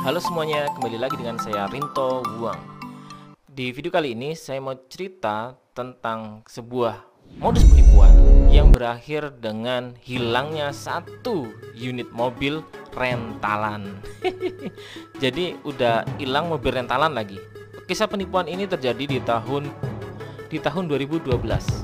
Halo semuanya, kembali lagi dengan saya Rinto Wuang. Di video kali ini saya mau cerita tentang sebuah modus penipuan yang berakhir dengan hilangnya satu unit mobil rentalan. Jadi udah hilang mobil rentalan lagi. Kisah penipuan ini terjadi di tahun 2012.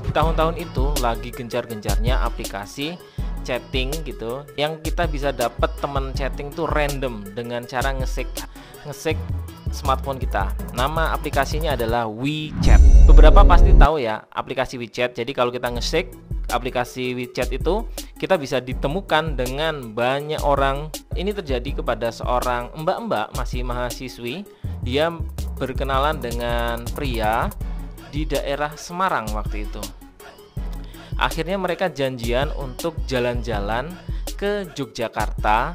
Di tahun-tahun itu lagi gencar-gencarnya aplikasi chatting gitu, yang kita bisa dapat teman chatting tuh random dengan cara ngesek smartphone kita. Nama aplikasinya adalah WeChat. Beberapa pasti tahu ya aplikasi WeChat. Jadi kalau kita ngesek aplikasi WeChat itu, kita bisa ditemukan dengan banyak orang. Ini terjadi kepada seorang mbak-mbak masih mahasiswi. Dia berkenalan dengan pria di daerah Semarang waktu itu. Akhirnya mereka janjian untuk jalan-jalan ke Yogyakarta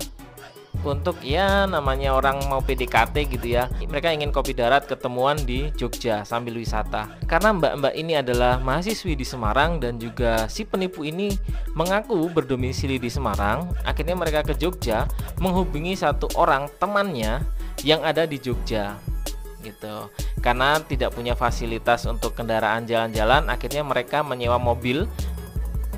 untuk ya namanya orang mau PDKT gitu ya. Mereka ingin kopi darat, ketemuan di Jogja sambil wisata. Karena mbak-mbak ini adalah mahasiswi di Semarang dan juga si penipu ini mengaku berdomisili di Semarang. Akhirnya mereka ke Jogja menghubungi satu orang temannya yang ada di Jogja gitu. Karena tidak punya fasilitas untuk kendaraan jalan-jalan, akhirnya mereka menyewa mobil.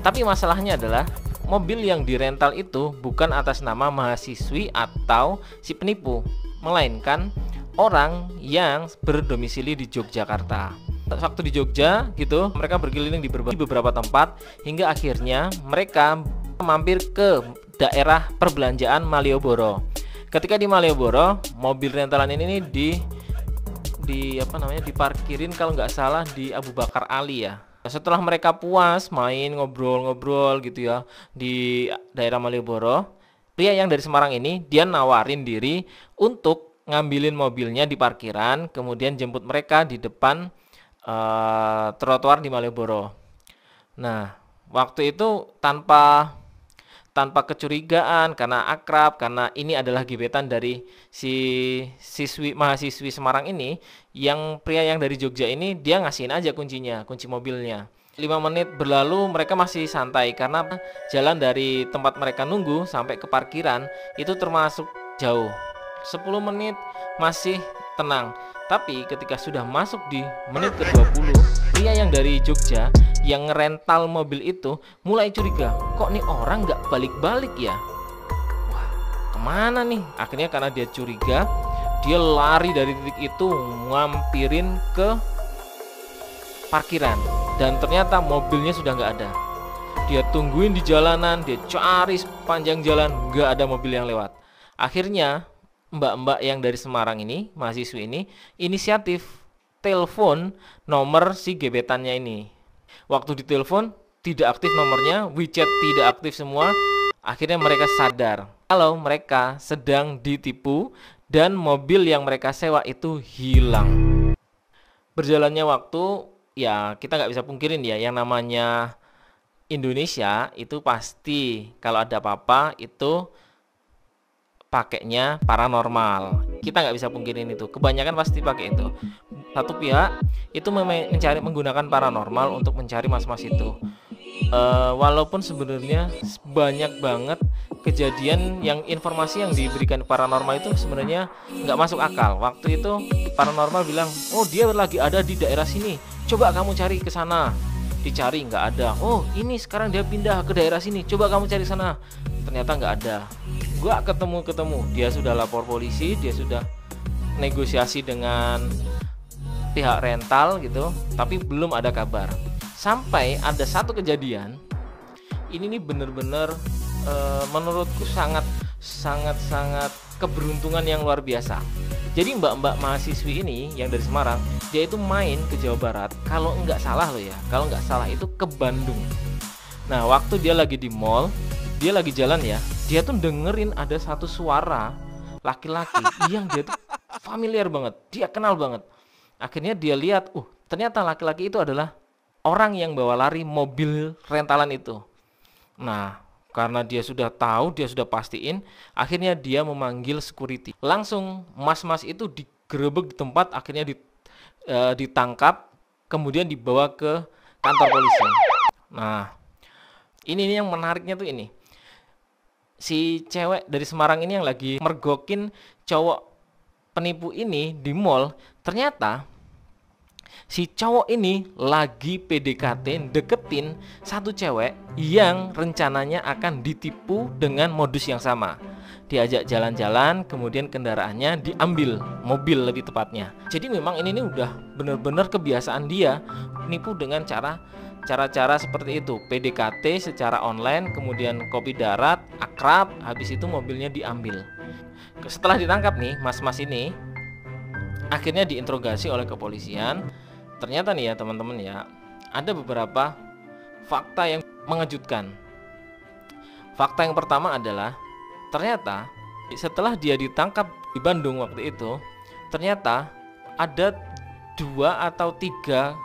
Tapi masalahnya adalah mobil yang dirental itu bukan atas nama mahasiswi atau si penipu, melainkan orang yang berdomisili di Yogyakarta. Waktu di Jogja gitu, mereka berkeliling di beberapa tempat hingga akhirnya mereka mampir ke daerah perbelanjaan Malioboro. Ketika di Malioboro, mobil rentalan ini diparkirin kalau nggak salah di Abu Bakar Ali ya. Setelah mereka puas main ngobrol-ngobrol gitu ya di daerah Malioboro, pria yang dari Semarang ini dia nawarin diri untuk ngambilin mobilnya di parkiran, kemudian jemput mereka di depan trotoar di Malioboro. Nah, waktu itu tanpa kecurigaan, karena akrab, karena ini adalah gebetan dari si mahasiswi Semarang ini, yang pria yang dari Jogja ini dia ngasihin aja kunci mobilnya. 5 menit berlalu mereka masih santai karena jalan dari tempat mereka nunggu sampai ke parkiran itu termasuk jauh. 10 menit masih tenang. Tapi ketika sudah masuk di menit ke-20, pria yang dari Jogja yang ngerental mobil itu mulai curiga, kok nih orang nggak balik-balik ya? Wah, kemana nih? Akhirnya karena dia curiga, dia lari dari titik itu ngampirin ke parkiran. Dan ternyata mobilnya sudah nggak ada. Dia tungguin di jalanan, dia cari sepanjang jalan, nggak ada mobil yang lewat. Akhirnya mbak-mbak yang dari Semarang ini, mahasiswi ini, inisiatif telepon nomor si gebetannya ini. Waktu ditelepon tidak aktif nomornya, WeChat tidak aktif semua. Akhirnya mereka sadar kalau mereka sedang ditipu dan mobil yang mereka sewa itu hilang. Berjalannya waktu, ya kita nggak bisa pungkirin ya, yang namanya Indonesia itu pasti kalau ada apa-apa itu pakainya paranormal. Kita nggak bisa pungkirin itu. Kebanyakan pasti pakai itu. Satu pihak itu menggunakan paranormal untuk mencari mas-mas itu. Walaupun sebenarnya banyak banget kejadian yang informasi yang diberikan paranormal itu sebenarnya nggak masuk akal. Waktu itu paranormal bilang, oh dia lagi ada di daerah sini, coba kamu cari ke sana. Dicari nggak ada. Oh ini sekarang dia pindah ke daerah sini, coba kamu cari sana. Ternyata nggak ada. Nggak ketemu. Dia sudah lapor polisi, dia sudah negosiasi dengan pihak rental gitu, tapi belum ada kabar. Sampai ada satu kejadian, ini nih bener-bener menurutku sangat keberuntungan yang luar biasa. Jadi mbak-mbak mahasiswi ini yang dari Semarang, dia itu main ke Jawa Barat, kalau nggak salah loh ya, kalau nggak salah itu ke Bandung. Nah waktu dia lagi di mall, dia lagi jalan ya, dia tuh dengerin ada satu suara laki-laki yang dia tuh familiar banget, dia kenal banget. Akhirnya dia lihat, ternyata laki-laki itu adalah orang yang bawa lari mobil rentalan itu. Nah, karena dia sudah tahu, dia sudah pastiin, akhirnya dia memanggil security. Langsung mas-mas itu digerebek di tempat, akhirnya ditangkap, kemudian dibawa ke kantor polisi. Nah, ini yang menariknya tuh ini. Si cewek dari Semarang ini yang lagi mergokin cowok penipu ini di mall, ternyata si cowok ini lagi PDKT deketin satu cewek yang rencananya akan ditipu dengan modus yang sama. Diajak jalan-jalan, kemudian kendaraannya diambil, mobil lebih tepatnya. Jadi memang ini udah bener-bener kebiasaan dia nipu dengan cara-cara seperti itu. PDKT secara online, kemudian kopi darat, akrab, habis itu mobilnya diambil. Setelah ditangkap nih, mas-mas ini akhirnya diinterogasi oleh kepolisian. Ternyata nih ya teman-teman ya, ada beberapa fakta yang mengejutkan. Fakta yang pertama adalah ternyata setelah dia ditangkap di Bandung waktu itu, ternyata ada 2 atau 3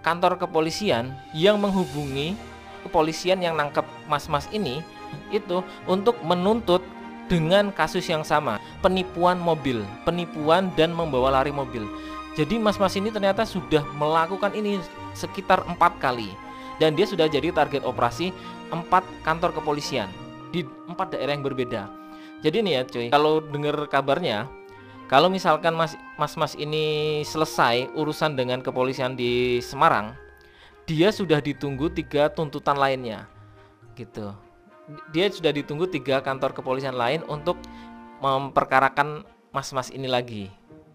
kantor kepolisian yang menghubungi kepolisian yang nangkep mas-mas ini itu untuk menuntut dengan kasus yang sama, penipuan mobil, penipuan dan membawa lari mobil. Jadi mas-mas ini ternyata sudah melakukan ini sekitar 4 kali, dan dia sudah jadi target operasi 4 kantor kepolisian di 4 daerah yang berbeda. Jadi nih ya cuy, kalau dengar kabarnya, kalau misalkan mas-mas ini selesai urusan dengan kepolisian di Semarang, dia sudah ditunggu 3 tuntutan lainnya gitu. Dia sudah ditunggu 3 kantor kepolisian lain untuk memperkarakan mas-mas ini lagi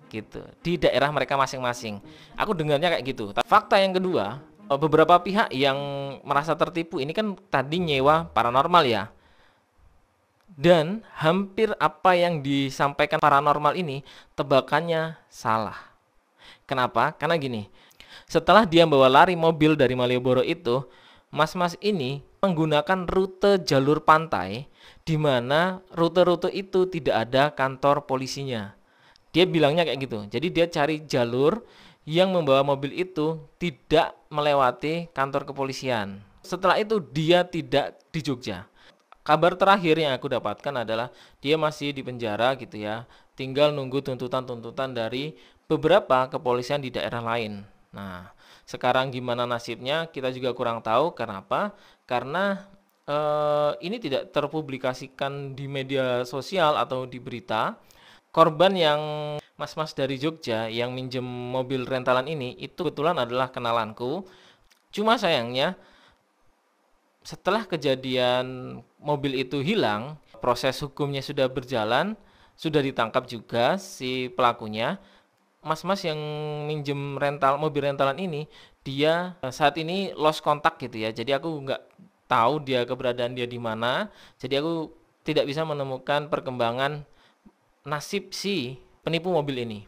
gitu di daerah mereka masing-masing. Aku dengarnya kayak gitu. Fakta yang kedua, beberapa pihak yang merasa tertipu ini kan tadi nyewa paranormal ya, dan hampir apa yang disampaikan paranormal ini tebakannya salah. Kenapa? Karena gini, setelah dia bawa lari mobil dari Malioboro itu, mas-mas ini menggunakan rute jalur pantai, di mana rute-rute itu tidak ada kantor polisinya. Dia bilangnya kayak gitu. Jadi dia cari jalur yang membawa mobil itu tidak melewati kantor kepolisian. Setelah itu dia tidak di Jogja. Kabar terakhir yang aku dapatkan adalah dia masih di penjara gitu ya. Tinggal nunggu tuntutan-tuntutan dari beberapa kepolisian di daerah lain. Nah, sekarang gimana nasibnya kita juga kurang tahu. Kenapa? Karena ini tidak terpublikasikan di media sosial atau di berita. Korban yang mas-mas dari Jogja yang minjem mobil rentalan ini itu kebetulan adalah kenalanku. Cuma sayangnya setelah kejadian mobil itu hilang, proses hukumnya sudah berjalan, sudah ditangkap juga si pelakunya. Mas-mas yang minjem mobil rentalan ini, dia saat ini lost kontak gitu ya. Jadi aku nggak tahu keberadaan dia di mana. Jadi aku tidak bisa menemukan perkembangan nasib si penipu mobil ini.